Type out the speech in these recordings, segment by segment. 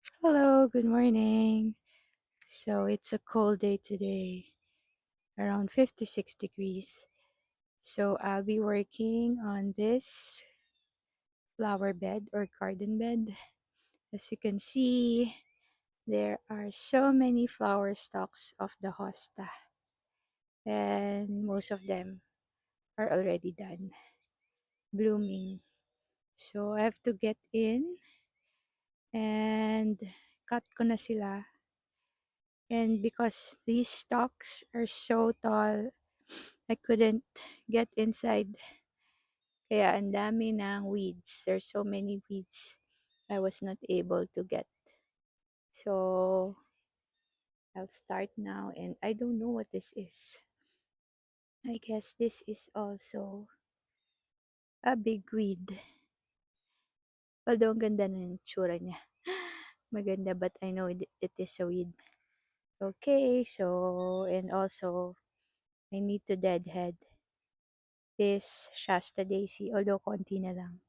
Hello, good morning. So it's a cold day today, around 56 degrees. So I'll be working on this flower bed or garden bed. As you can see, there are so many flower stalks of the hosta, and most of them are already done blooming. So I have to get in and cut ko na sila. And because these stalks are so tall, I couldn't get inside. Kaya ang dami ng weeds. There's so many weeds. I was not able to get. So, I'll start now. And I don't know what this is. I guess this is also a big weed. Although ang ganda ng tsura niya. Maganda, but I know it is a weed. Okay, so, and also, I need to deadhead this Shasta Daisy, although konti na lang.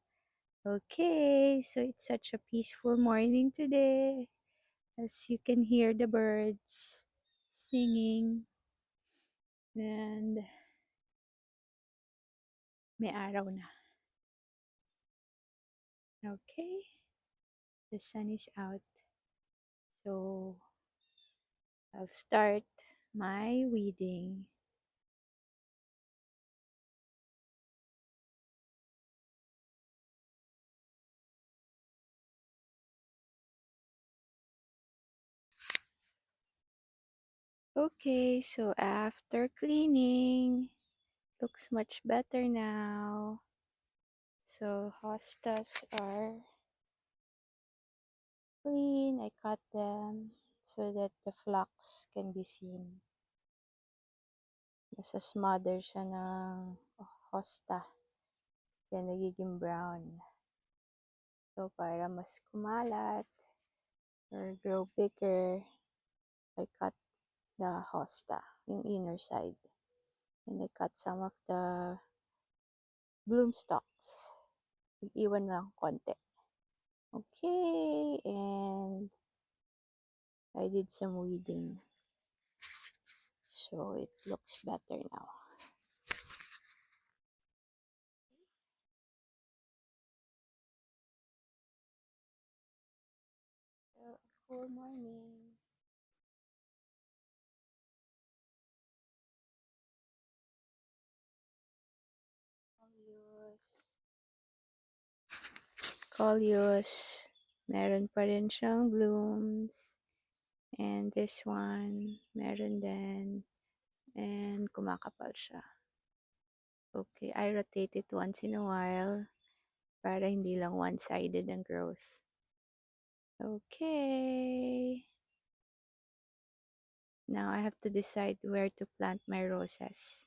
Okay, so it's such a peaceful morning today. As you can hear the birds singing. And may araw na. Okay, the sun is out. So, I'll start my weeding. Okay, so after cleaning, looks much better now. So hostas are clean. I cut them so that the flocks can be seen. Nasa smother siya ng hosta. Kaya nagiging brown. So para mas kumalat or grow bigger, I cut the hosta, yung inner side. And I cut some of the bloom stalks. Nag-iwan lang konti. Okay, and I did some weeding. So it looks better now. So, good morning. Coleus. Meron pa rin siyang blooms. And this one, meron din. And kumakapal siya. Okay, I rotate it once in a while para hindi lang one-sided ang growth. Okay. Now I have to decide where to plant my roses.